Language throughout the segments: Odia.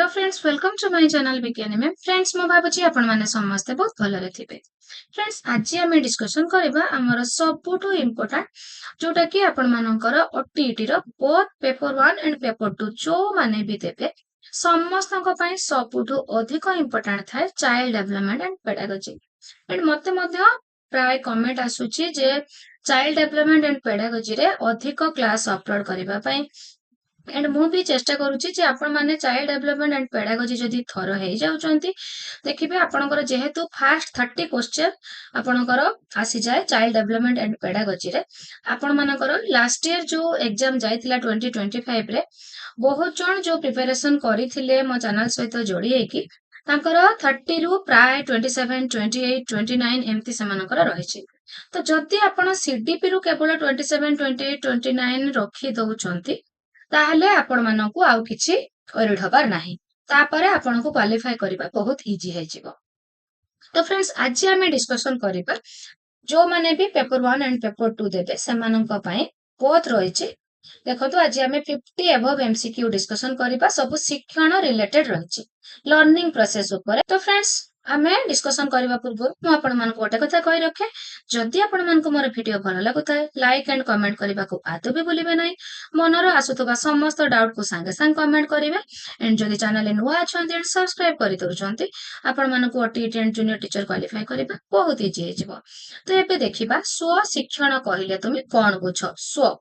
Friends welcome to my channel Vigyani ma'am friends मो भाबुची आपण माने समस्त बहुत भलरे थिबे फ्रेंड्स आज आमे डिस्कशन करबा हमर सबुठो इंपोर्टेंट जोटा कि आपण मानकर ओटीईटी रो बोथ पेपर 1 एंड पेपर 2 जो माने भी देबे समस्तक पई सबुठो अधिक इंपोर्टेंट थाए child development and pedagogy and मते मध्य प्राय कमेंट आसुची जे चाइल्ड डेवलपमेंट एंड पेडागोजी रे अधिक क्लास अपलोड करबा पई एंड मु भी चेष्टा करूची जे आपण माने चाइल्ड डेवलपमेंट एंड पेडागोजी जदी थरो हे जाउचंती देखिबे आपणकर जेहेतु फास्ट 30 क्वेश्चन आपणकर आसी जाय चाइल्ड डेवलपमेंट एंड पेडागोजी रे आपण मानकर लास्ट ईयर जो एग्जाम जायतिला 2025 रे बहुत जण जो प्रिपरेशन करिथिले मो चैनल सहित जोड़ी हेकी तांकर 30 रु प्राय 27 28 29 एमती समानकर रहिछि तो जदी आपण सीडीपी रु केवल 27 28 29 रखी दउचंती ताहले आपण मानकू आउ किछि ओरिड हबार नाही तापरे आपनको क्वालिफाई करबा बहुत इजी हे जिवो तो फ्रेंड्स आज हमें डिस्कशन करबा जो माने भी पेपर 1 एंड पेपर 2 देबे सेमानक पई बहुत रहिछि देखो तो आज हमें 50 अबव एमसीक्यू डिस्कशन करबा सब शिक्षण रिलेटेड रहिछि लर्निंग प्रोसेस ऊपर तो फ्रेंड्स आमे डिस्कशन करबा पूर्व मु आपण मान को गोटे कथा कहि रखे जदि आपण मान को मोर वीडियो भलो लागुताय लाइक एंड कमेंट करबा को आदौ भी भूलिबे नै मनर आसुतबा समस्त डाउट को संगे संग कमेंट करिवे एंड जदि चैनल नुआ अछंती एंड सब्सक्राइब करि दउचंती आपण मान को OTET and junior teacher qualify करबा बहुत इजी हे जिवो तो एबे देखिबा स्व शिक्षण कहिले तुम कोन बुझ स्व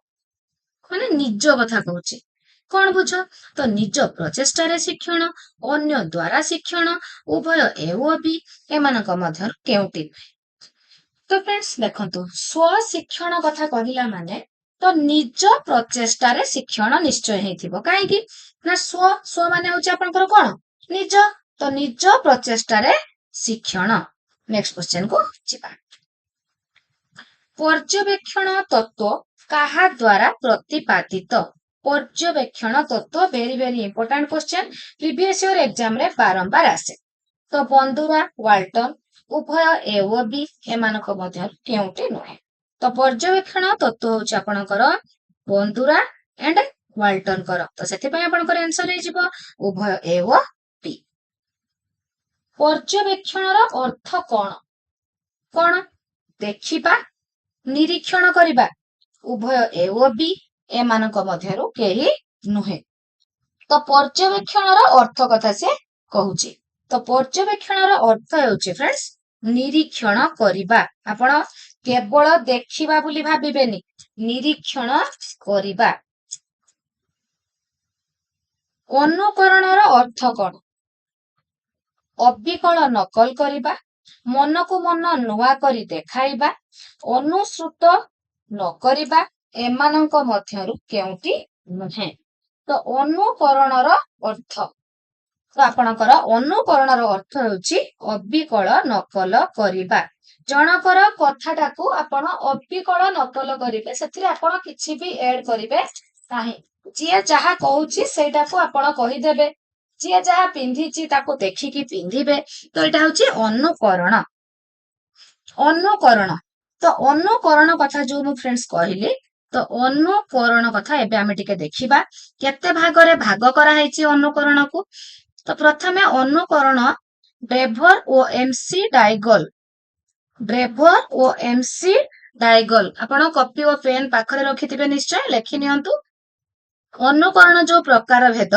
माने निज कथा कहूची कौन बुझ तो निज प्रचेष्टा शिक्षण अन्य द्वारा शिक्षण उभय एवं एमानक मध्यर केउटी तो फ्रेंड्स देखंतु स्व शिक्षण कथा कहिला माने तो निज प्रचेष्टा शिक्षण निश्चय हेथिबो काहे कि ना स्व स्व माने होची आपनकर कोन निज तो निज प्रचेष्टा शिक्षण नेक्स्ट क्वेश्चन को जिबा पर्यवेक्षण तत्व काहा द्वारा प्रतिपादित पर्यवेक्षण तत्व very very important question previous year exam रे बारंबार आसे तो बंधुरा वाल्टन उभय ए ओ बी एमानक मध्य केउटी नुहे तो पर्यवेक्षण तत्व होची आपनकर बंधुरा एंड वाल्टन कर तो सेति पय आपनकर आंसर हे जिवो उभय ए ओ बी पर्यवेक्षण रो अर्थ कोन कोन देखिबा निरीक्षण करिबा उभय ए ओ बी एमानक मध्यरु केही नुहे तो पर्यवेक्षण अर्थ कथा से कहूची तो पर्यवेक्षण अर्थ हेउची फ्रेंड्स निरीक्षण करिबा आपण केवल देखिबा बोली भाबिबेनी निरीक्षण करिबा अनुकरण अर्थ कोन अविकल नकल करिबा मन को मन नुआ करी देखाइबा अनुसृत न करिबा एमानक मध्यरु केउटी नुहे तो अनुकरण अर्थ तो आपणकर अनुकरण अर्थ हेउची अविकल नकल करिबा जनकर कथाटाकू आपण अविकल नकल करिबे सेथिरे आपण किछि भी ऐड करिबे नाही जे जहा कहूची सेटाकू आपण कहि देबे जे जहा पिंधिची ताको देखिकी पिंधिबे तो एटा होची अनुकरण अनुकरण तो अनुकरण कथा जो मु फ्रेंड्स कहिली तो अनुकरण कथा एबे आमे टिके देखिबा केते भागरे भाग करा हेची अनुकरण को तो प्रथमे अनुकरण ड्रेवर ओ एमसी डायगल आपण कॉपी और पेन पाखरे रखिथिबे निश्चय लेखि नियंतु अनुकरण जो प्रकार भेद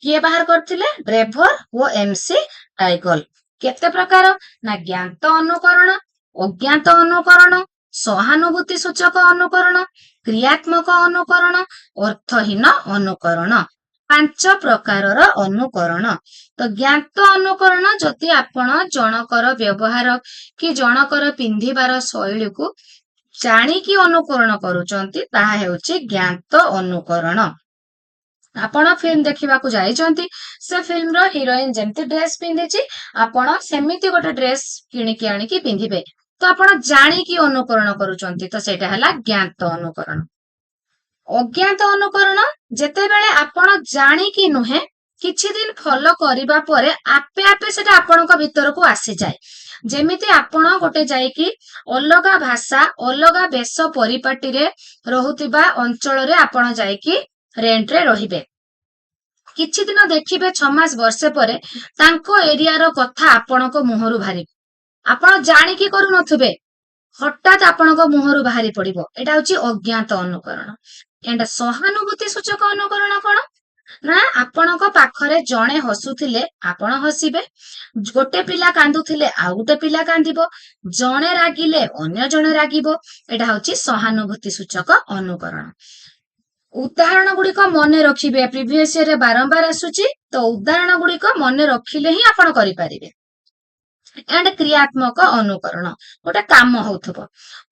किए बाहर करथिले ड्रेवर ओ एमसी डायगल केते प्रकार ना ज्ञात अनुकरण अज्ञात अनुकरण सहानुभूति सूचक अनुकरण क्रियात्मक अनुकरण अर्थहीन अनुकरण 5 प्रकारर अनुकरण तो ज्ञात अनुकरण जति आपण जनकर व्यवहार कि जनकर पिंधिबार शैली को जानी कि अनुकरण करूचंती ताहा हेउची ज्ञात अनुकरण आपण फिल्म देखिबा को जाइचंती से फिल्म रो हीरोइन जेमती ड्रेस पिंधिची आपण सेमिति गोटे ड्रेस किनि कि आनी कि पिंधिबे तो आपण जानी कि अनुकरण करूचंती तो सेटा हला ज्ञात अनुकरण अज्ञात अनुकरण जेते बेले आपण जानी कि नुहे किछि दिन फॉलो करिबा परे आपे आपे सेटा आपनका भीतर को आसी जाय जेमिति आपण गोटे जाई कि अलगा भाषा अलगा बेश परिपाटी रे रहुतिबा अंचल रे आपण जाई कि रेंट रे रहिबे କିଛି ଦିନ ଦେଖିବେ 6 ମାସ ବର୍ଷେ ପରେ ତାଙ୍କ ଏରିଆର କଥା ଆପଣଙ୍କ ମୁହଁରୁ ବାହାରିବ। ଆପଣ ଜାଣିକି କରୁନଥିବେ, ହଠାତ୍ ଆପଣଙ୍କ ମୁହଁରୁ ବାହାରି ପଡିବ। ଏଇଟା ହଉଛି ଅଜ୍ଞାତ ଅନୁକରଣ। ଏଣ୍ଡ ସହାନୁଭୂତି ସୂଚକ ଅନୁକରଣ କଣ? ନା ଆପଣଙ୍କ ପାଖରେ ଜଣେ ହସୁଥିଲେ ଆପଣ ହସିବେ, ଗୋଟେ ପିଲା କାନ୍ଦୁଥିଲେ ଆଉ ଗୋଟେ ପିଲା କାନ୍ଦିବ, ଜଣେ ରାଗିଲେ ଅନ୍ୟ ଜଣେ ରାଗିବ। ଏଇଟା ହଉଛି ସହାନୁଭୂତି ସୂଚକ ଅନୁକରଣ। ଉଦାହରଣ ଗୁଡିକ ମନେ ରଖିବେ, ପ୍ରିଭିୟସ ଇୟରରେ ବାରମ୍ବାର ଆସୁଛି, ତ ଉଦାହରଣ ଗୁଡିକ ମନେ ରଖିଲେ ହିଁ ଆପଣ କରିପାରିବେ। ଏଣ୍ଡ କ୍ରିୟାତ୍ମକ ଅନୁକରଣ, ଗୋଟେ କାମ ହଉଥିବ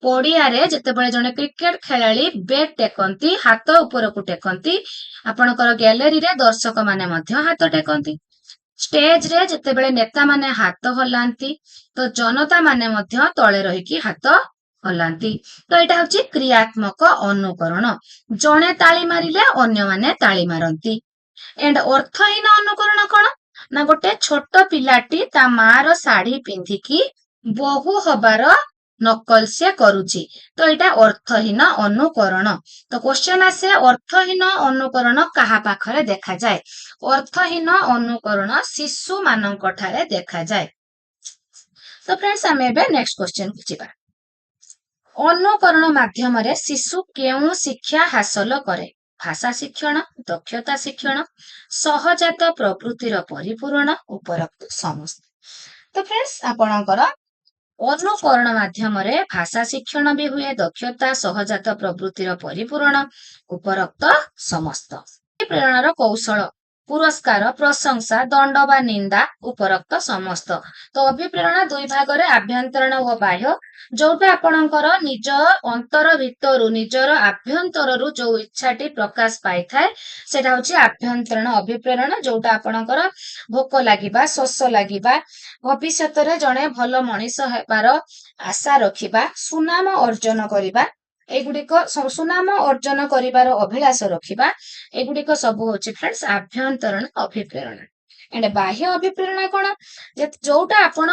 ପଡିଆରେ, ଯେତେବେଳେ ଜଣେ କ୍ରିକେଟ ଖେଳାଳି ବ୍ୟାଟ୍ ଟେକନ୍ତି, ହାତ ଉପରକୁ ଟେକନ୍ତି, ଆପଣଙ୍କର ଗ୍ୟାଲେରୀରେ ଦର୍ଶକ ମାନେ ମଧ୍ୟ ହାତ ଟେକନ୍ତି। ଷ୍ଟେଜରେ ଯେତେବେଳେ ନେତା ମାନେ ହାତ ହଲାନ୍ତି, ତ ଜନତା ମାନେ ମଧ୍ୟ ତଳେ ରହିକି ହାତ ହଲାନ୍ତି। ତ ଏଇଟା ହଉଛି କ୍ରିୟାତ୍ମକ ଅନୁକରଣ। ଜଣେ ତାଳି ମାରିଲେ ଅନ୍ୟମାନେ ତାଳି ମାରନ୍ତି। ଏଣ୍ଡ ଅର୍ଥହୀନ ଅନୁକରଣ କଣ? ନା ଗୋଟେ ଛୋଟ ପିଲାଟି ତା ମାର ଶାଢୀ ପିନ୍ଧିକି ବୋହୂ ହବାର ନକଲ ସେ କରୁଛି, ତ ଏଇଟା ଅର୍ଥହୀନ ଅନୁକରଣ। ତ କ୍ୱେଶ୍ଚନ ଆସେ, ଅର୍ଥହୀନ ଅନୁକରଣ କାହା ପାଖରେ ଦେଖାଯାଏ? ଅର୍ଥହୀନ ଅନୁକରଣ ଶିଶୁ ମାନଙ୍କ ଠାରେ ଦେଖାଯାଏ। ତ ଫ୍ରେଣ୍ଡସ୍, ଆମେ ଏବେ ନେକ୍ସଟ କ୍ୱେଶ୍ଚନକୁ ଯିବା। ଅନୁକରଣ ମାଧ୍ୟମରେ ଶିଶୁ କେଉଁ ଶିକ୍ଷା ହାସଲ କରେ? ଭାଷା ଶିକ୍ଷଣ, ଦକ୍ଷତା ଶିକ୍ଷଣ, ସହଜାତ ପ୍ରବୃତ୍ତିର ପରିପୂରଣ, ଉପରୋକ୍ତ ସମସ୍ତ। ତ ଫ୍ରେଣ୍ଡସ୍, ଆପଣଙ୍କର ଅନୁକରଣ ମାଧ୍ୟମରେ ଭାଷା ଶିକ୍ଷଣ ବି ହୁଏ, ଦକ୍ଷତା, ସହଜାତ ପ୍ରବୃତ୍ତିର ପରିପୂରଣ, ଉପରୋକ୍ତ ସମସ୍ତ। ପ୍ରେରଣାର କୌଶଳ, ପୁରସ୍କାର, ପ୍ରଶଂସା, ଦଣ୍ଡ ବା ନିନ୍ଦା, ଉପରୋକ୍ତ ସମସ୍ତ। ତ ଅଭିପ୍ରେରଣା ଦୁଇ ଭାଗରେ, ଆଭ୍ୟନ୍ତରୀଣ ଓ ବାହ୍ୟ। ଯୋଉଟା ଆପଣଙ୍କର ନିଜ ଅନ୍ତର ଭିତରୁ, ନିଜର ଆଭ୍ୟନ୍ତରରୁ ଯୋଉ ଇଚ୍ଛାଟି ପ୍ରକାଶ ପାଇଥାଏ, ସେଟା ହଉଛି ଆଭ୍ୟନ୍ତରୀଣ ଅଭିପ୍ରେରଣ। ଯୋଉଟା ଆପଣଙ୍କର ଭୋକ ଲାଗିବା, ଶୋଷ ଲାଗିବା, ଭବିଷ୍ୟତରେ ଜଣେ ଭଲ ମଣିଷ ହେବାର ଆଶା ରଖିବା, ସୁନାମ ଅର୍ଜନ କରିବା, ଏଗୁଡିକ ସୁନାମ ଅର୍ଜନ କରିବାର ଅଭିଳାଷ ରଖିବା, ଏଗୁଡିକ ସବୁ ହଉଛି ଫ୍ରେଣ୍ଡସ୍ ଆଭ୍ୟନ୍ତରୀଣ ଅଭିପ୍ରେରଣା। ଏଣ୍ଡ ବାହ୍ୟ ଅଭିପ୍ରେରଣା କଣ? ଯୋଉଟା ଆପଣ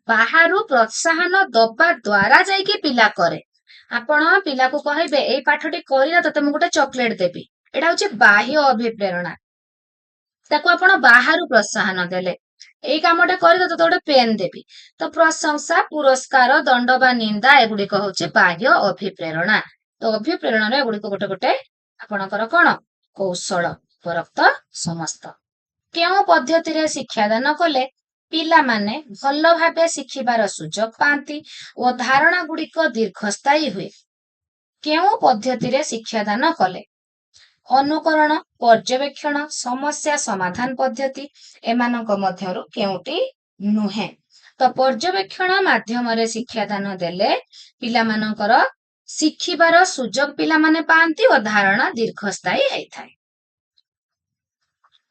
ବାହାରୁ ପ୍ରୋତ୍ସାହନ ଦବା ଦ୍ଵାରା ଯାଇକି ପିଲା କରେ। ଆପଣ ପିଲାକୁ କହିବେ, ଏଇ ପାଠଟି କରିଲା ତତେ ମୁଁ ଗୋଟେ ଚକୋଲେଟ ଦେବି, ଏଇଟା ହଉଛି ବାହ୍ୟ ଅଭିପ୍ରେରଣା। ତାକୁ ଆପଣ ବାହାରୁ ପ୍ରୋତ୍ସାହନ ଦେଲେ, ଏଇ କାମଟା କରିଲେ ତତେ ଗୋଟେ ପେନ୍ ଦେବି। ତ ପ୍ରଶଂସା, ପୁରସ୍କାର, ଦଣ୍ଡ ବା ନିନ୍ଦା, ଏଗୁଡିକ ହଉଛି ବାହ୍ୟ ଅଭିପ୍ରେରଣା। ତ ଅଭିପ୍ରେରଣାର ଏଗୁଡିକ ଗୋଟେ ଗୋଟେ ଆପଣଙ୍କର କଣ? କୌଶଳ, ଉପରୋକ୍ତ ସମସ୍ତ। କେଉଁ ପଦ୍ଧତିରେ ଶିକ୍ଷାଦାନ କଲେ ପିଲାମାନେ ଭଲ ଭାବେ ଶିଖିବାର ସୁଯୋଗ ପାଆନ୍ତି ଓ ଧାରଣା ଗୁଡିକ ଦୀର୍ଘସ୍ଥାୟୀ ହୁଏ? କେଉଁ ପଦ୍ଧତିରେ ଶିକ୍ଷାଦାନ କଲେ? ଅନୁକରଣ, ପର୍ଯ୍ୟବେକ୍ଷଣ, ସମସ୍ୟା ସମାଧାନ ପଦ୍ଧତି, ଏମାନଙ୍କ ମଧ୍ୟରୁ କେଉଁଟି ନୁହେଁ? ତ ପର୍ଯ୍ୟବେକ୍ଷଣ ମାଧ୍ୟମରେ ଶିକ୍ଷାଦାନ ଦେଲେ ପିଲାମାନଙ୍କର ଶିଖିବାର ସୁଯୋଗ ପିଲାମାନେ ପାଆନ୍ତି ଓ ଧାରଣା ଦୀର୍ଘସ୍ଥାୟୀ ହେଇଥାଏ।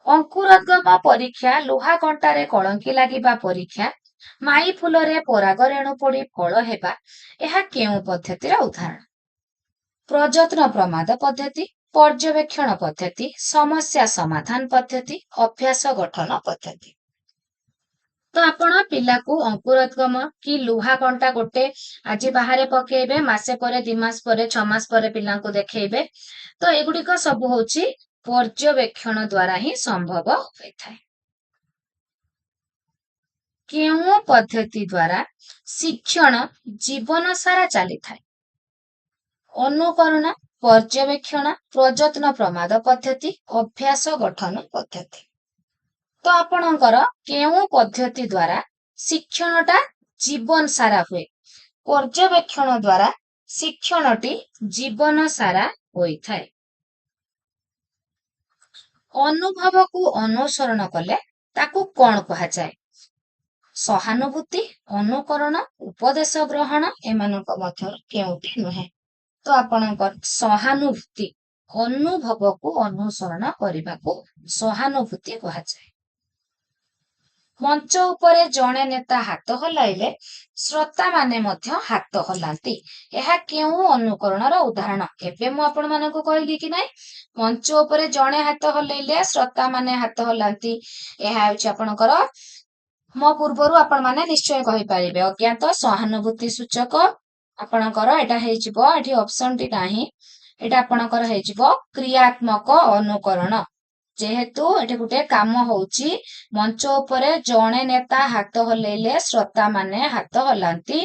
ଅଙ୍କୁରୋଦ୍ଗମ ପରୀକ୍ଷା, ଲୁହା କଣ୍ଟାରେ କଳଙ୍କି ଲାଗିବା ପରୀକ୍ଷା, ମାଇ ଫୁଲରେ ପରାଗ ରେଣୁ ପଡି ଫଳ ହେବା, ଏହା କେଉଁ ପଦ୍ଧତିର ଉଦାହରଣ? ପ୍ରଯତ୍ନ ପ୍ରମାଦ ପଦ୍ଧତି, ପର୍ଯ୍ୟବେକ୍ଷଣ ପଦ୍ଧତି, ସମସ୍ୟା ସମାଧାନ ପଦ୍ଧତି, ଅଭ୍ୟାସ ଗଠନ ପଦ୍ଧତି। ତ ଆପଣ ପିଲାକୁ ଅଙ୍କୁରୋଦ୍ଗମ କି ଲୁହା କଣ୍ଟା ଗୋଟେ ଆଜି ବାହାରେ ପକେଇବେ, ମାସେ ପରେ, 2 ମାସ ପରେ, 6 ମାସ ପରେ ପିଲାଙ୍କୁ ଦେଖେଇବେ। ତ ଏଗୁଡିକ ସବୁ ହଉଛି ପର୍ଯ୍ୟବେକ୍ଷଣ ଦ୍ଵାରା ହିଁ ସମ୍ଭବ ହୋଇଥାଏ। କେଉଁ ପଦ୍ଧତି ଦ୍ଵାରା ଶିକ୍ଷଣ ଜୀବନ ସାରା ଚାଲିଥାଏ? ଅନୁକରଣ, ପର୍ଯ୍ୟବେକ୍ଷଣ, ପ୍ରଯତ୍ନ ପ୍ରମାଦ ପଦ୍ଧତି, ଅଭ୍ୟାସ ଗଠନ ପଦ୍ଧତି। ତ ଆପଣଙ୍କର କେଉଁ ପଦ୍ଧତି ଦ୍ଵାରା ଶିକ୍ଷଣଟା ଜୀବନ ସାରା ହୁଏ? ପର୍ଯ୍ୟବେକ୍ଷଣ ଦ୍ଵାରା ଶିକ୍ଷଣଟି ଜୀବନ ସାରା ହୋଇଥାଏ। ଅନୁଭବକୁ ଅନୁସରଣ କଲେ ତାକୁ କଣ କୁହାଯାଏ? ସହାନୁଭୂତି, ଅନୁକରଣ, ଉପଦେଶ ଗ୍ରହଣ, ଏମାନଙ୍କ ମଧ୍ୟରୁ କେଉଁଟି ନୁହେଁ? ତ ଆପଣଙ୍କର ସହାନୁଭୂତି, ଅନୁଭବକୁ ଅନୁସରଣ କରିବାକୁ ସହାନୁଭୂତି କୁହାଯାଏ। ମଞ୍ଚ ଉପରେ ଜଣେ ନେତା ହାତ ହଲାଇଲେ ଶ୍ରୋତା ମାନେ ମଧ୍ୟ ହାତ ହଲାନ୍ତି, ଏହା କେଉଁ ଅନୁକରଣର ଉଦାହରଣ? ଏବେ ମୁଁ ଆପଣମାନଙ୍କୁ କହିଲି କି ନାଇଁ, ମଞ୍ଚ ଉପରେ ଜଣେ ହାତ ହଲେଇଲେ ଶ୍ରୋତା ମାନେ ହାତ ହଲାନ୍ତି, ଏହା ହେଉଛି ଆପଣଙ୍କର, ମୋ ପୂର୍ବରୁ ଆପଣ ମାନେ ନିଶ୍ଚୟ କହିପାରିବେ, ଅଜ୍ଞାତ ସହାନୁଭୂତି ସୂଚକ। ଆପଣଙ୍କର ଏଟା ହେଇଯିବ, ଏଠି ଅପସନ ଟି ନାହିଁ, ଏଟା ଆପଣଙ୍କର ହେଇଯିବ କ୍ରିୟାତ୍ମକ ଅନୁକରଣ। ଯେହେତୁ ଏଠି ଗୋଟେ କାମ ହଉଛି, ମଞ୍ଚ ଉପରେ ଜଣେ ନେତା ହାତ ହଲେଇଲେ ଶ୍ରୋତା ମାନେ ହାତ ହଲାନ୍ତି।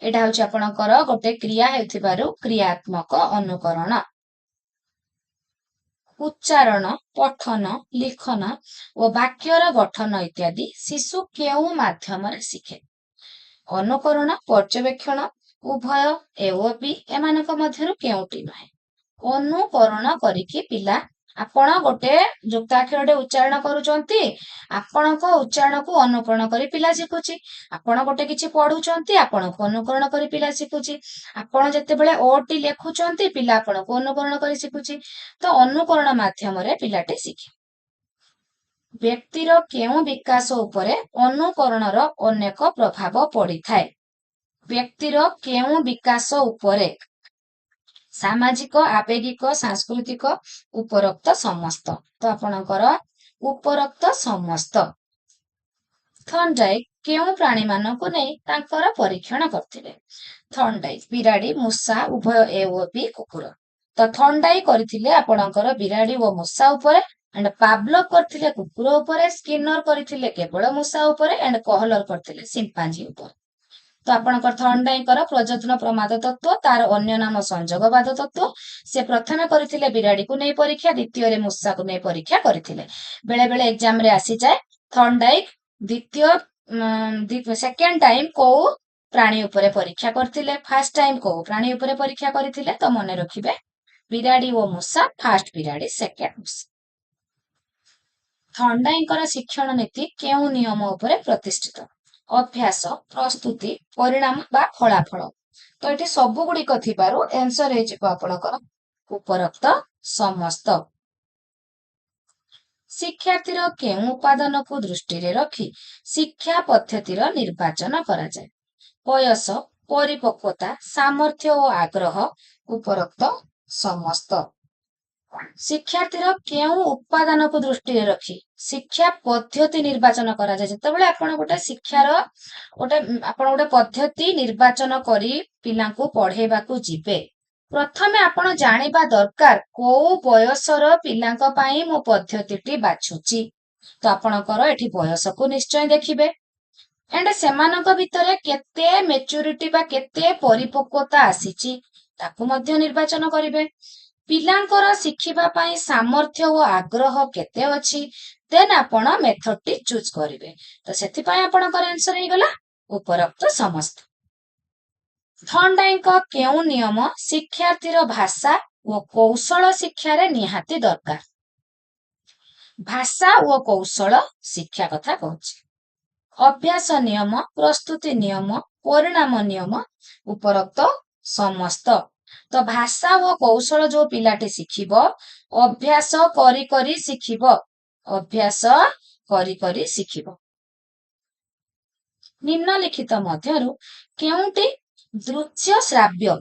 ଏଇଟା ହଉଛି ଆପଣଙ୍କର ଗୋଟେ କ୍ରିୟା ହେଉଥିବାରୁ କ୍ରିୟାତ୍ମକ ଅନୁକରଣ। ଉଚ୍ଚାରଣ, ପଠନ, ଲିଖନ ଓ ବାକ୍ୟର ଗଠନ ଇତ୍ୟାଦି ଶିଶୁ କେଉଁ ମାଧ୍ୟମରେ ଶିଖେ? ଅନୁକରଣ, ପର୍ଯ୍ୟବେକ୍ଷଣ ଉଭୟ ଏଓବି ଏମାନଙ୍କ ମଧ୍ୟରୁ କେଉଁଟି ନୁହେଁ? ଅନୁକରଣ କରିକି ପିଲା, ଆପଣ ଗୋଟେ ଯୁକ୍ତାକ୍ଷରଟେ ଉଚ୍ଚାରଣ କରୁଛନ୍ତି, ଆପଣଙ୍କ ଉଚ୍ଚାରଣକୁ ଅନୁକରଣ କରି ପିଲା ଶିଖୁଛି। ଆପଣ ଗୋଟେ କିଛି ପଢୁଛନ୍ତି, ଆପଣଙ୍କୁ ଅନୁକରଣ କରି ପିଲା ଶିଖୁଛି। ଆପଣ ଯେତେବେଳେ ଓଟି ଲେଖୁଛନ୍ତି, ପିଲା ଆପଣଙ୍କୁ ଅନୁକରଣ କରି ଶିଖୁଛି। ତ ଅନୁକରଣ ମାଧ୍ୟମରେ ପିଲାଟି ଶିଖେ। ବ୍ୟକ୍ତିର କେଉଁ ବିକାଶ ଉପରେ ଅନୁକରଣର ଅନେକ ପ୍ରଭାବ ପଡିଥାଏ? ବ୍ୟକ୍ତିର କେଉଁ ବିକାଶ ଉପରେ? ସାମାଜିକ, ଆବେଗିକ, ସାଂସ୍କୃତିକ, ଉପରୋକ୍ତ ସମସ୍ତ। ତ ଆପଣଙ୍କର ଉପରୋକ୍ତ ସମସ୍ତ। ଥର୍ନଡାଇକ୍ କେଉଁ ପ୍ରାଣୀମାନଙ୍କୁ ନେଇ ତାଙ୍କର ପରୀକ୍ଷଣ କରିଥିଲେ? ଥର୍ନଡାଇକ୍ ବିରାଡ଼ି, ମୂଷା ଉଭୟ ଏ ଓ ବି କୁକୁର। ତ ଥର୍ନଡାଇକ୍ କରିଥିଲେ ଆପଣଙ୍କର ବିରାଡ଼ି ଓ ମୂଷା ଉପରେ, ଏଣ୍ଡ ପାଭଲଭ୍ କରିଥିଲେ କୁକୁର ଉପରେ, ସ୍କିନର କରିଥିଲେ କେବଳ ମୂଷା ଉପରେ, ଏଣ୍ଡ କୋହଲର କରିଥିଲେ ସିମ୍ପାଞ୍ଜି ଉପରେ। ତ ଆପଣଙ୍କର ଥର୍ନଡାଇଙ୍କର ପ୍ରଯତ୍ନ ପ୍ରମାଦ ତତ୍ତ୍ୱ, ତାର ଅନ୍ୟ ନାମ ସଂଯୋଗବାଦ ତତ୍ତ୍ୱ। ସେ ପ୍ରଥମେ କରିଥିଲେ ବିରାଡିକୁ ନେଇ ପରୀକ୍ଷା, ଦ୍ୱିତୀୟରେ ମୂଷାକୁ ନେଇ ପରୀକ୍ଷା କରିଥିଲେ। ବେଳେ ବେଳେ ଏକ୍ସାମ ରେ ଆସିଯାଏ ଥର୍ନଡାଇକ୍ ସେକେଣ୍ଡ ଟାଇମ କୋଉ ପ୍ରାଣୀ ଉପରେ ପରୀକ୍ଷା କରିଥିଲେ, ଫାର୍ଷ୍ଟ ଟାଇମ କୋଉ ପ୍ରାଣୀ ଉପରେ ପରୀକ୍ଷା କରିଥିଲେ? ତ ମନେ ରଖିବେ ବିରାଡି ଓ ମୂଷା ଫାର୍ଷ୍ଟ ବିରାଡି, ସେକେଣ୍ଡ ମୂଷା। ଥର୍ନଡାଇଙ୍କର ଶିକ୍ଷଣ ନୀତି କେଉଁ ନିୟମ ଉପରେ ପ୍ରତିଷ୍ଠିତ? ଅଭ୍ୟାସ, ପ୍ରସ୍ତୁତି, ପରିଣାମ ବା ଫଳାଫଳ। ତ ଏଠି ସବୁ ଗୁଡିକ ଥିବାରୁ ଆନ୍ସର ହେଇଯିବ ଆପଣଙ୍କର ଉପରୋକ୍ତ ସମସ୍ତ। ଶିକ୍ଷାର୍ଥୀର କେଉଁ ଉପାଦାନକୁ ଦୃଷ୍ଟିରେ ରଖି ଶିକ୍ଷା ପଦ୍ଧତିର ନିର୍ବାଚନ କରାଯାଏ? ବୟସ, ପରିପକ୍ୱତା, ସାମର୍ଥ୍ୟ ଓ ଆଗ୍ରହ, ଉପରୋକ୍ତ ସମସ୍ତ। ଶିକ୍ଷାର୍ଥୀର କେଉଁ ଉପାଦାନକୁ ଦୃଷ୍ଟିରେ ରଖି ଶିକ୍ଷା ପଦ୍ଧତି ନିର୍ବାଚନ କରାଯାଏ? ଯେତେବେଳେ ଆପଣ ଗୋଟେ ଶିକ୍ଷାର ଆପଣ ଗୋଟେ ପଦ୍ଧତି ନିର୍ବାଚନ କରି ପିଲାଙ୍କୁ ପଢେଇବାକୁ ଯିବେ, ପ୍ରଥମେ ଆପଣ ଜାଣିବା ଦରକାର କୋଉ ବୟସର ପିଲାଙ୍କ ପାଇଁ ମୁଁ ପଦ୍ଧତିଟି ବାଛୁଛି। ତ ଆପଣଙ୍କର ଏଠି ବୟସକୁ ନିଶ୍ଚୟ ଦେଖିବେ, ଏଣ୍ଡ ସେମାନଙ୍କ ଭିତରେ କେତେ ମେଚୁରିଟି ବା କେତେ ପରିପକ୍ୱତା ଆସିଛି ତାକୁ ମଧ୍ୟ ନିର୍ବାଚନ କରିବେ। ପିଲାଙ୍କର ଶିଖିବା ପାଇଁ ସାମର୍ଥ୍ୟ ଓ ଆଗ୍ରହ କେତେ ଅଛି, ଦେନ୍ ଆପଣ ମେଥଡଟି ଚୁଜ୍ କରିବେ। ତ ସେଥିପାଇଁ ଆପଣଙ୍କର ଆନ୍ସର ହେଇଗଲା ଉପରୋକ୍ତ ସମସ୍ତ। ଥର୍ନଡାଇଙ୍କ କେଉଁ ନିୟମ ଶିକ୍ଷାର୍ଥୀର ଭାଷା ଓ କୌଶଳ ଶିକ୍ଷାରେ ନିହାତି ଦରକାର? ଭାଷା ଓ କୌଶଳ ଶିକ୍ଷା କଥା କହୁଛି। ଅଭ୍ୟାସ ନିୟମ, ପ୍ରସ୍ତୁତି ନିୟମ, ପରିଣାମ ନିୟମ, ଉପରୋକ୍ତ ସମସ୍ତ। ତ ଭାଷା ଓ କୌଶଳ ଯୋଉ ପିଲାଟି ଶିଖିବ, ଅଭ୍ୟାସ କରି କରି ଶିଖିବ, ଅଭ୍ୟାସ କରି କରି ଶିଖିବ। ନିମ୍ନଲିଖିତ ମଧ୍ୟରୁ କେଉଁଟି ଦୃଶ୍ୟ ଶ୍ରାବ୍ୟ,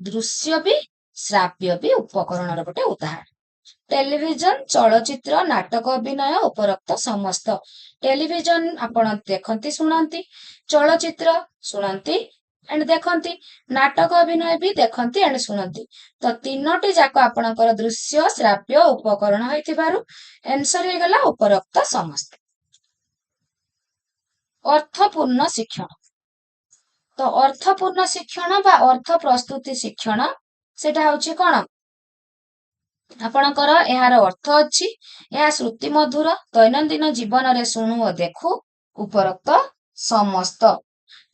ଦୃଶ୍ୟ ବି ଶ୍ରାବ୍ୟ ବି ଉପକରଣର ଗୋଟେ ଉଦାହରଣ? ଟେଲିଭିଜନ, ଚଳଚିତ୍ର, ନାଟକ ଅଭିନୟ, ଉପରୋକ୍ତ ସମସ୍ତ। ଟେଲିଭିଜନ ଆପଣ ଦେଖନ୍ତି ଶୁଣନ୍ତି, ଚଳଚିତ୍ର ଶୁଣନ୍ତି ଏଣ୍ଡ ଦେଖନ୍ତି, ନାଟକ ଅଭିନୟ ବି ଦେଖନ୍ତି ଏଣ୍ଡ ଶୁଣନ୍ତି। ତ ତିନୋଟି ଯାକ ଆପଣଙ୍କର ଦୃଶ୍ୟ ଶ୍ରାବ୍ୟ ଉପକରଣ ହୋଇଥିବାରୁ ଆନ୍ସର ହେଇଗଲା ଉପରୋକ୍ତ ସମସ୍ତ। ଅର୍ଥପୂର୍ଣ୍ଣ ଶିକ୍ଷଣ। ତ ଅର୍ଥପୂର୍ଣ୍ଣ ଶିକ୍ଷଣ ବା ଅର୍ଥ ପ୍ରସ୍ତୁତି ଶିକ୍ଷଣ ସେଟା ହଉଛି କଣ? ଆପଣଙ୍କର ଏହାର ଅର୍ଥ ଅଛି, ଏହା ଶ୍ରୁତି ମଧୁର, ଦୈନନ୍ଦିନ ଜୀବନରେ ଶୁଣୁ ଓ ଦେଖୁ, ଉପରୋକ୍ତ ସମସ୍ତ।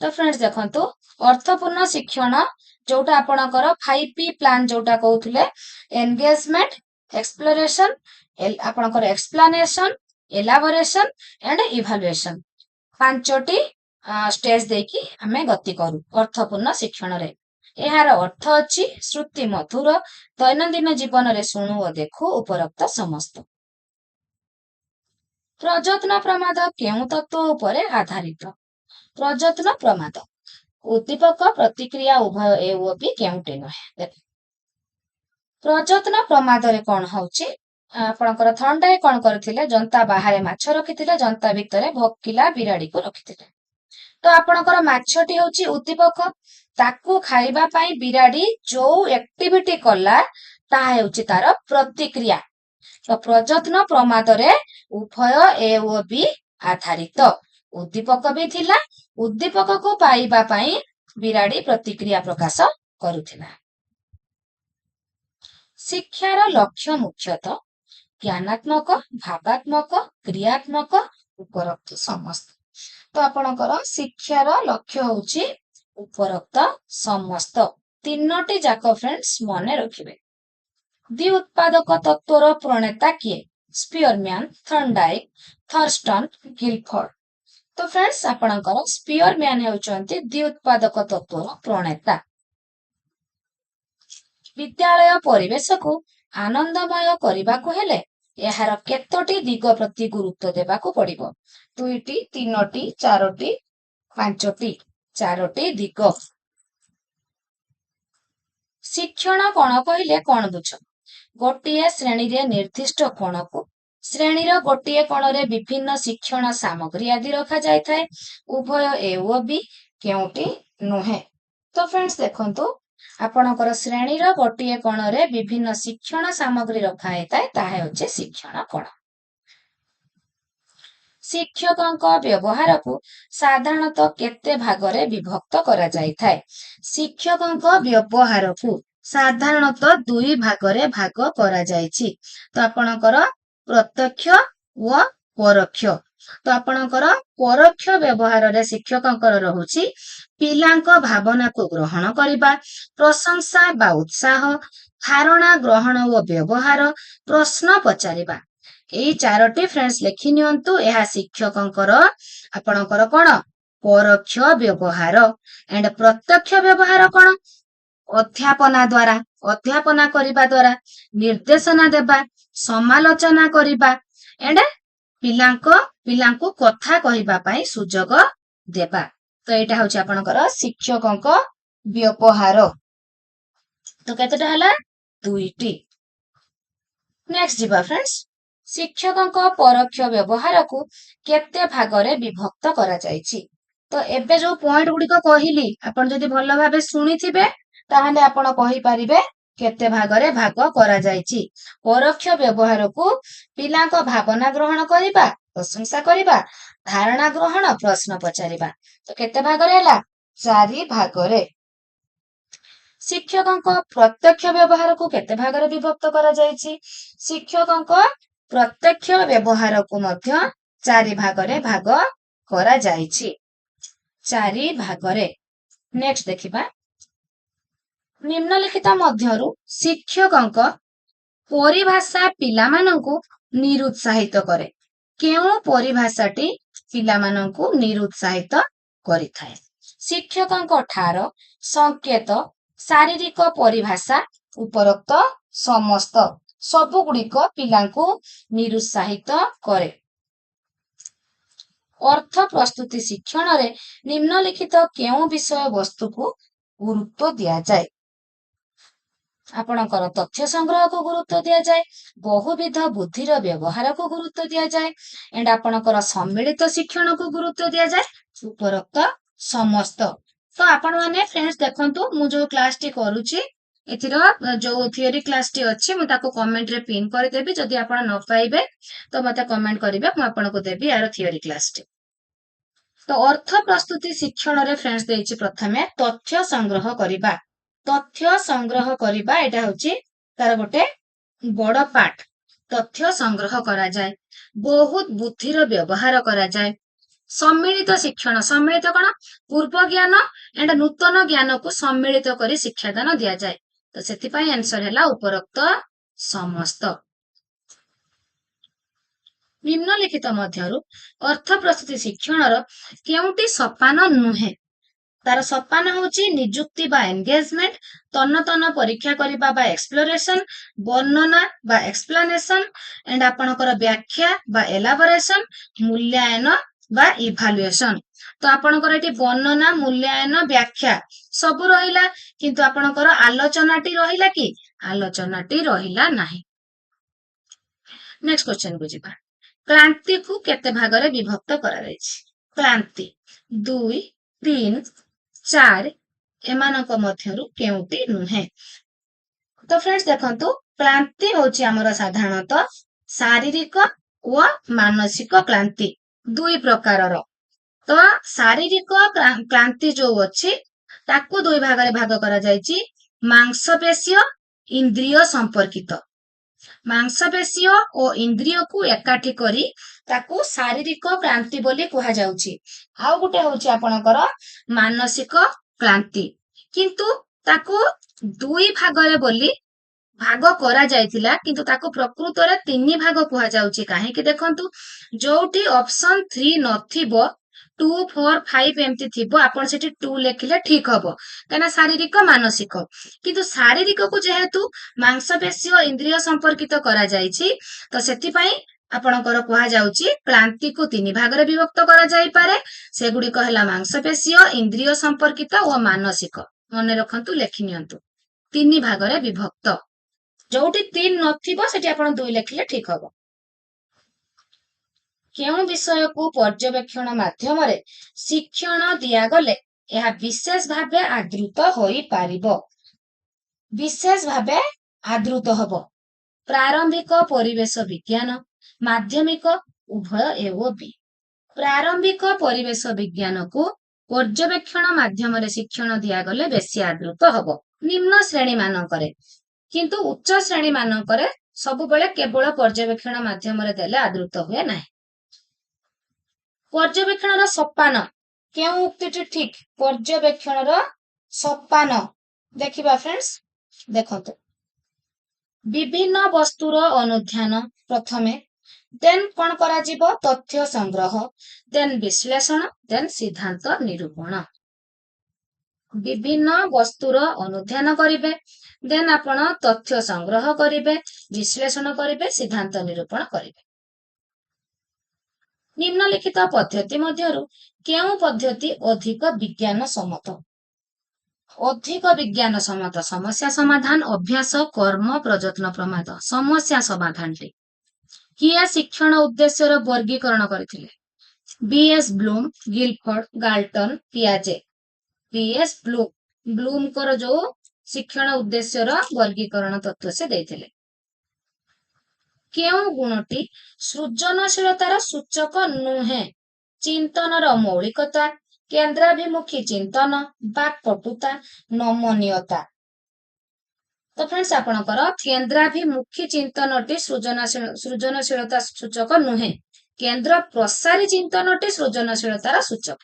ତ ଫ୍ରେଣ୍ଡସ୍ ଦେଖନ୍ତୁ, ଅର୍ଥପୂର୍ଣ୍ଣ ଶିକ୍ଷଣ ଯୋଉଟା ଆପଣଙ୍କର 5P ପ୍ଲାନ୍ ଯୋଉଟା କହୁଥିଲେ, ଏନଗେଜମେଣ୍ଟ, ଏକ୍ସପ୍ଲୋରେସନ, ଆପଣଙ୍କର ଏକ୍ସପ୍ଲାନେସନ, ଏଲାବୋରେସନ ଏଣ୍ଡ ଇଭାଲୁଏସନ, ପାଞ୍ଚଟି ଷ୍ଟେଜ ଦେଇକି ଆମେ ଗତି କରୁ ଅର୍ଥପୂର୍ଣ୍ଣ ଶିକ୍ଷଣରେ। ଏହାର ଅର୍ଥ ଅଛି ଶ୍ରୁତି ମଧୁର, ଦୈନନ୍ଦିନ ଜୀବନରେ ଶୁଣୁ ଓ ଦେଖୁ, ଉପରୋକ୍ତ ସମସ୍ତ। ପ୍ରଯତ୍ନ ପ୍ରମାଦ କେଉଁ ତତ୍ତ୍ୱ ଉପରେ ଆଧାରିତ? ପ୍ରଯତ୍ନ ପ୍ରମାଦ ଉଦ୍ଦୀପକ ପ୍ରତିକ୍ରିୟା ଉଭୟ ଏ ଓ ବି କେଉଁଟି ନୁହେଁ? ଦେଖ, ପ୍ରଯତ୍ନ ପ୍ରମାଦରେ କଣ ହଉଛି, ଆପଣଙ୍କର ଥର୍ନଡାଇକ୍ କଣ କରିଥିଲେ, ଜନ୍ତା ବାହାରେ ମାଛ ରଖିଥିଲେ, ଜନ୍ତା ଭିତରେ ଭୋକିଲା ବିରାଡିକୁ ରଖିଥିଲେ। ତ ଆପଣଙ୍କର ମାଛଟି ହଉଛି ଉଦ୍ଦୀପକ, ତାକୁ ଖାଇବା ପାଇଁ ବିରାଡି ଯୋଉ ଆକ୍ଟିଭିଟି କଲା ତାହା ହେଉଛି ତାର ପ୍ରତିକ୍ରିୟା। ତ ପ୍ରଯତ୍ନ ପ୍ରମାଦରେ ଉଭୟ ଏ ଓ ବି ଆଧାରିତ। ଉଦ୍ଦୀପକ ବି ଥିଲା, ଉଦ୍ଦୀପକକୁ ପାଇବା ପାଇଁ ବିରାଡି ପ୍ରତିକ୍ରିୟା ପ୍ରକାଶ କରୁଥିଲା। ଶିକ୍ଷାର ଲକ୍ଷ୍ୟ ମୁଖ୍ୟତଃ ଜ୍ଞାନାତ୍ମକ, ଭାବାତ୍ମକ, କ୍ରିୟାତ୍ମକ, ଉପରୋକ୍ତ ସମସ୍ତ। ତ ଆପଣଙ୍କର ଶିକ୍ଷାର ଲକ୍ଷ୍ୟ ହଉଛି ଉପରୋକ୍ତ ସମସ୍ତ। ତିନୋଟି ଯାକ ଫ୍ରେଣ୍ଡସ୍ ମନେ ରଖିବେ। ଦ୍ୱି ଉତ୍ପାଦକ ତତ୍ତ୍ୱର ପ୍ରଣେତା କିଏ? ସ୍ପିୟରମ୍ୟାନ୍, ଥର୍ଣ୍ଡାଇକ୍, ଥର୍ଷ୍ଟନ୍, ଗିଲଫୋର୍ଡ। ତ ଫ୍ରେଣ୍ଡସ୍ ଆପଣଙ୍କର ସ୍ପିୟରମ୍ୟାନ୍ ହେଉଛନ୍ତି ଦ୍ୱି ଉତ୍ପାଦକ ତତ୍ତ୍ୱର ପ୍ରଣେତା। ବିଦ୍ୟାଳୟ ପରିବେଶକୁ ଆନନ୍ଦମୟ କରିବାକୁ ହେଲେ ଏହାର କେତୋଟି ଦିଗ ପ୍ରତି ଗୁରୁତ୍ୱ ଦେବାକୁ ପଡିବ? 2ଟି, 3ଟି, 4ଟି, 5ଟି। 4ଟି ଦିଗ। ଶିକ୍ଷଣ କୋଣ କହିଲେ କଣ ବୁଝ? ଗୋଟିଏ ଶ୍ରେଣୀରେ ନିର୍ଦ୍ଦିଷ୍ଟ କୋଣକୁ ଶ୍ରେଣୀର ଗୋଟିଏ କୋଣରେ ବିଭିନ୍ନ ଶିକ୍ଷଣ ସାମଗ୍ରୀ ଆଦି ରଖାଯାଇଥାଏ। ଉଭୟ ଏ ଓ ବି, କେଉଁଟି ନୁହେଁ। ତ ଫ୍ରେଣ୍ଡସ୍ ଦେଖନ୍ତୁ, ଆପଣଙ୍କର ଶ୍ରେଣୀର ଗୋଟିଏ କୋଣରେ ବିଭିନ୍ନ ଶିକ୍ଷଣ ସାମଗ୍ରୀ ରଖାଯାଇଥାଏ, ତାହା ହେଉଛି ଶିକ୍ଷଣ କୋଣ। ଶିକ୍ଷକଙ୍କ ବ୍ୟବହାରକୁ ସାଧାରଣତଃ କେତେ ଭାଗରେ ବିଭକ୍ତ କରାଯାଇଥାଏ? ଶିକ୍ଷକଙ୍କ ବ୍ୟବହାରକୁ ସାଧାରଣତଃ 2 ଭାଗରେ ଭାଗ କରାଯାଇଛି। ତ ଆପଣଙ୍କର ପ୍ରତ୍ୟକ୍ଷ ଓ ପରୋକ୍ଷ। ତ ଆପଣଙ୍କର ପରୋକ୍ଷ ବ୍ୟବହାରରେ ଶିକ୍ଷକଙ୍କର ରହୁଛି ପିଲାଙ୍କ ଭାବନାକୁ ଗ୍ରହଣ କରିବା, ପ୍ରଶଂସା ବା ଉତ୍ସାହ, ଧାରଣା ଗ୍ରହଣ ଓ ବ୍ୟବହାର, ପ୍ରଶ୍ନ ପଚାରିବା। ଏଇ 4ଟି ଫ୍ରେଣ୍ଡସ୍ ଲେଖି ନିଅନ୍ତୁ। ଏହା ଶିକ୍ଷକଙ୍କର ଆପଣଙ୍କର କଣ? ପରୋକ୍ଷ ବ୍ୟବହାର। ଏଣ୍ଡ ପ୍ରତ୍ୟକ୍ଷ ବ୍ୟବହାର କଣ? ଅଧ୍ୟାପନା ଦ୍ୱାରା, ଅଧ୍ୟାପନା କରିବା ଦ୍ୱାରା, ନିର୍ଦ୍ଦେଶନା ଦେବା, ସମାଲୋଚନା କରିବା, ଏଣ୍ଡ ପିଲାଙ୍କୁ କଥା କହିବା ପାଇଁ ସୁଯୋଗ ଦେବା। ତ ଏଇଟା ହଉଛି ଆପଣଙ୍କର ଶିକ୍ଷକଙ୍କ ବ୍ୟବହାର। ତ କେତେଟା ହେଲା? 2ଟି। ନେକ୍ସଟ ଯିବା ଫ୍ରେଣ୍ଡସ୍। ଶିକ୍ଷକଙ୍କ ପରୋକ୍ଷ ବ୍ୟବହାରକୁ କେତେ ଭାଗରେ ବିଭକ୍ତ କରାଯାଇଛି? ତ ଏବେ ଯୋଉ ପଏଣ୍ଟ ଗୁଡିକ କହିଲି, ଆପଣ ଯଦି ଭଲ ଭାବେ ଶୁଣିଥିବେ ତାହେଲେ ଆପଣ କହିପାରିବେ କେତେ ଭାଗରେ ଭାଗ କରାଯାଇଛି। ପରୋକ୍ଷ ବ୍ୟବହାରକୁ ପିଲାଙ୍କ ଭାବନା ଗ୍ରହଣ କରିବା, ପ୍ରଶଂସା କରିବା, ଧାରଣା ଗ୍ରହଣ, ପ୍ରଶ୍ନ ପଚାରିବା। ତ କେତେ ଭାଗରେ ହେଲା? 4 ଭାଗରେ। ଶିକ୍ଷକଙ୍କ ପ୍ରତ୍ୟକ୍ଷ ବ୍ୟବହାରକୁ କେତେ ଭାଗରେ ବିଭକ୍ତ କରାଯାଇଛି? ଶିକ୍ଷକଙ୍କ ପ୍ରତ୍ୟକ୍ଷ ବ୍ୟବହାରକୁ ମଧ୍ୟ 4 ଭାଗରେ ଭାଗ କରାଯାଇଛି। 4 ଭାଗରେ। ନେକ୍ସଟ ଦେଖିବା। ନିମ୍ନଲିଖିତ ମଧ୍ୟରୁ ଶିକ୍ଷକଙ୍କ ପରିଭାଷା ପିଲାମାନଙ୍କୁ ନିରୁତ୍ସାହିତ କରେ। କେଉଁ ପରିଭାଷାଟି ପିଲାମାନଙ୍କୁ ନିରୁତ୍ସାହିତ କରିଥାଏ? ଶିକ୍ଷକଙ୍କ ଠାର, ସଂକେତ, ଶାରୀରିକ ପରିଭାଷା, ଉପରୋକ୍ତ ସମସ୍ତ। ସବୁଗୁଡ଼ିକ ପିଲାଙ୍କୁ ନିରୁତ୍ସାହିତ କରେ। ଅର୍ଥ ପ୍ରସ୍ତୁତି ଶିକ୍ଷଣରେ ନିମ୍ନଲିଖିତ କେଉଁ ବିଷୟବସ୍ତୁକୁ ଗୁରୁତ୍ୱ ଦିଆଯାଏ? ଆପଣଙ୍କର ତଥ୍ୟ ସଂଗ୍ରହକୁ ଗୁରୁତ୍ୱ ଦିଆଯାଏ, ବହୁବିଧ ବୁଦ୍ଧିର ବ୍ୟବହାରକୁ ଗୁରୁତ୍ୱ ଦିଆଯାଏ, ଏଣ୍ଡ ଆପଣଙ୍କର ସମ୍ମିଳିତ ଶିକ୍ଷଣକୁ ଗୁରୁତ୍ୱ ଦିଆଯାଏ, ଉପରୋକ୍ତ ସମସ୍ତ। ତ ଆପଣମାନେ ଫ୍ରେଣ୍ଡସ୍ ଦେଖନ୍ତୁ, ମୁଁ ଯୋଉ କ୍ଲାସଟି କରୁଛି ଏଥିର ଯୋଉ ଥିଓରି କ୍ଲାସଟି ଅଛି ମୁଁ ତାକୁ କମେଣ୍ଟରେ ପିନ୍ କରିଦେବି। ଯଦି ଆପଣ ନ ପାଇବେ ତ ମତେ କମେଣ୍ଟ କରିବେ, ମୁଁ ଆପଣଙ୍କୁ ଦେବି ଏହାର ଥିଓରି କ୍ଲାସଟି। ତ ଅର୍ଥ ପ୍ରସ୍ତୁତି ଶିକ୍ଷଣରେ ଫ୍ରେଣ୍ଡସ୍ ଦେଇଛି ପ୍ରଥମେ ତଥ୍ୟ ସଂଗ୍ରହ କରିବା। ତଥ୍ୟ ସଂଗ୍ରହ କରିବା ଏଇଟା ହଉଛି ତାର ଗୋଟେ ବଡ ପାର୍ଟ। ତଥ୍ୟ ସଂଗ୍ରହ କରାଯାଏ, ବହୁତ ବୁଦ୍ଧିର ବ୍ୟବହାର କରାଯାଏ। ସମ୍ମିଳିତ ଶିକ୍ଷଣ, ସମ୍ମିଳିତ କଣ? ପୂର୍ବ ଜ୍ଞାନ ଏଣ୍ଡ ନୂତନ ଜ୍ଞାନକୁ ସମ୍ମିଳିତ କରି ଶିକ୍ଷାଦାନ ଦିଆଯାଏ। ତ ସେଥିପାଇଁ ଆନ୍ସର ହେଲା ଉପରୋକ୍ତ ସମସ୍ତ। ନିମ୍ନଲିଖିତ ମଧ୍ୟରୁ ଅର୍ଥ ପ୍ରସ୍ତୁତି ଶିକ୍ଷଣର କେଉଁଟି ସୋପାନ ନୁହେଁ? ତାର ସୋପାନ ହଉଛି ନିଯୁକ୍ତି ବା ଏନଗେଜମେଣ୍ଟ, ତନ୍ନ ପରୀକ୍ଷା କରିବା ବା ଏକ୍ସପ୍ଲୋରେସନ, ବର୍ଣ୍ଣନା ବା ଏକ୍ସପ୍ଲାନେସନ, ଏଣ୍ଡ ଆପଣଙ୍କର ବ୍ୟାଖ୍ୟା ବା ଏଲାବୋରେସନ, ମୂଲ୍ୟାୟନ ବା ଇଭାଲୁଏସନ। ତ ଆପଣଙ୍କର ଏଠି ବର୍ଣ୍ଣନା, ମୂଲ୍ୟାୟନ, ବ୍ୟାଖ୍ୟା ସବୁ ରହିଲା, କିନ୍ତୁ ଆପଣଙ୍କର ଆଲୋଚନାଟି ରହିଲା କି? ଆଲୋଚନାଟି ରହିଲା ନାହିଁ। ନେକ୍ସଟ କ୍ୱେଶ୍ଚନକୁ ଯିବା। କ୍ଳାନ୍ତିକୁ କେତେ ଭାଗରେ ବିଭକ୍ତ କରାଯାଇଛି? କ୍ଳାନ୍ତି 2, 3, 4 ଏମାନଙ୍କ ମଧ୍ୟରୁ କେଉଁଟି ନୁହେଁ? ତ तो फ्रेंड्स देखंतु क्लांति होची हमर साधारणतः शारीरिक व मानसिक क्लांति दुई प्रकारर। तो शारीरिक क्लांति जो अछि ताकू दुई भागरे भाग करा जायछि मांसपेशीय इंद्रिय संपर्कित। मांसपेशीय और इंद्रिय को एकाठी करी ताकू शारीरिक क्लांति बोली कुहा जाउछि। आउ गुटे होछि आपणकर मानसिक क्लांति, किंतु ताकू दुई भागरे बोली भाग करा जायतिला, किंतु ताकू प्रकृत रे तीन भाग कुहा जाउछि। काहे कि देखंतु जोठी ऑप्शन 3 नथिबो 2 4 5 एमती थिबो आपण सेठी 2 लेखिले ठीक हबो, काना शारीरिक मानसिक। किंतु शारीरिक को जेहेतु मांसपेशीय इंद्रिय संपर्कित करा जायछि तो सेति पई आपणकर कुहा जाउछि क्लांति को तीन भागरे विभक्त करा जाय पारे। सेगुडी कहला मांसपेशीय इंद्रिय संपर्कित और मानसिक। मने रखंतु लेखि नियंतु तीन भागरे विभक्त। जोठी 3 नथिबो सेठी आपण 2 लेखिले ठीक हबो। केउं विषय को पर्यवेक्षण माध्यम शिक्षण दियागले यह विशेष भावे आदृत होई पारिबो। विशेष भावे आदृत हबो। प्रारंभिक परिवेश विज्ञान माध्यमिक उभय एवं बी। प्रारंभिक परिवेश विज्ञान को पर्यवेक्षण माध्यम शिक्षण दियागले बेसी आदृत हबो निम्न श्रेणी मानकरे, किंतु उच्च श्रेणी मानकरे सबुबेले केवल पर्यवेक्षण माध्यम देले आदृत हुए नाही। पर्यवेक्षण सोपान केउं उक्तिटी ठीक? पर्यवेक्षण सोपान देखिबा फ्रेंड्स देखंतु विभिन्न वस्तुर अनुध्यान प्रथमे, देन कोन करा जीवो तथ्य संग्रह, देन विश्लेषण, देन सिद्धांत निरूपण। विभिन्न वस्तुर अनुध्यान करिवे, देन आपण तथ्य संग्रह करिवे, विश्लेषण करिवे, सिद्धांत निरूपण करिवे। निम्नलिखित पद्धति मध्यरु केउं पद्धति अधिक विज्ञान सम्मत? अधिक विज्ञान सम्मत समस्या समाधान अभ्यास कर्म प्रयत्न प्रमाद समस्या समाधान टी किए शिक्षण उद्देश्य वर्गीकरण करथिले? बीएस ब्लूम, गिलफोर्ड, गाल्टन, पियाजे। बीएस ब्लूम कर जो शिक्षण उद्देश्य वर्गीकरण तत्व से देथिले। केउं गुणटी सृजनशीलतार सूचक नुहे? चिंतनर मौलिकता, केंद्राभिमुखी चिंतन, वाक्पटुता, नमनीयता। तो फ्रेंड्स आपणकर केंद्राभिमुखी चिंतनटी सृजनशीलता सूचक नुहे, केंद्र प्रसारी चिंतनटी सृजनशीलतार सूचक।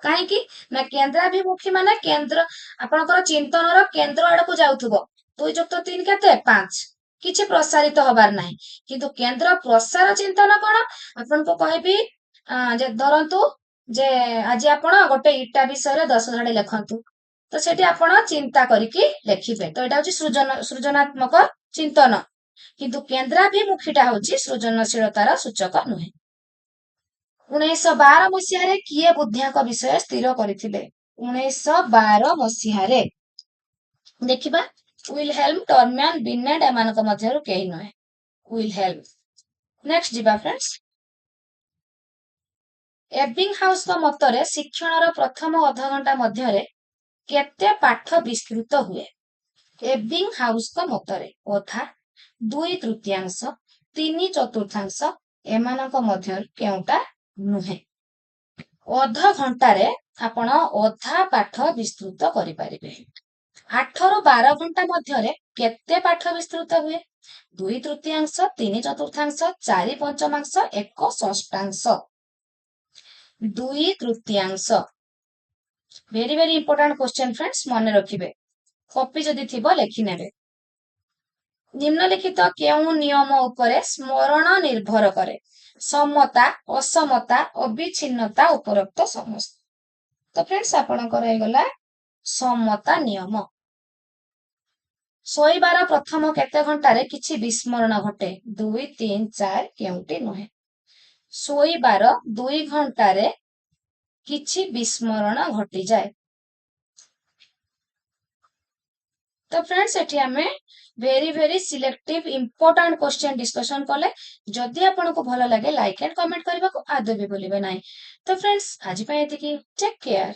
काहे कि ना केंद्राभिमुखी माने केंद्र आपणकर चिंतनर केंद्र आडकू जाउथबो 2 + 3 केते 5 किछि प्रसारित होबार नाही, किंतु केंद्र प्रसार चिंतन कोन आपन को कहबी जे धरंतु जे आज आपण गोटे इटा विषय 10 झाड़ी लेखंतु, तो सेठी आपण चिंता करिकि लेखिबे, तो एटा होची सृजनात्मक चिंतन, किंतु केंद्राभिमुखीटा होची सृजनशीलतार सूचक नुहे। 1912 मसीहा रे किए बुद्धियाक विषय स्थिर करिथिले? 1912 मसीहा रे देखिबा विलहेल्म टर्म्यान बिनेट एमानक मध्यरु केही नहे विलहेल्म। नेक्स्ट जिबा फ्रेंड्स एबिंगहाउस का मतरे शिक्षणर प्रथम अध घंटा मध्यरे केते पाठ विस्तृत हुए? एबिंगहाउस का मतरे अधा 2/3 3/4 एमानक मध्यरु केउटा नुहे। अध घंटा रे आपण अधा पाठ विस्तृत करि परिबे। 8 ରୁ 12 घंटा मध्यरे केते पाठ विस्तृत हुए? 2/3 3/4 4/5 1/6 2/3। Very very important question friends, मन रखिबे। कॉपी जदि थिबो लेखि नेबे। निम्नलिखित केउं नियम उपरे स्मरण निर्भर करे? समता, असमता, अविच्छिन्नता, उपरोक्त समस्त। तो फ्रेंड्स आपणकर हेगला समता नियम। सोईबार प्रथम केते घंटा रे किछि विस्मरण घटे? 2 3 4 केउटी नुहे। सोईबार 2 घंटा रे किछि विस्मरण घटी जाए। तो फ्रेंड्स एठी हमें very very selective important question discussion कले। जदि आपनको भलो लागे लाइक एंड कमेंट करबा को आदो भी भूलिबे नाही। तो फ्रेंड्स आज पय एतिकी टेक केयर।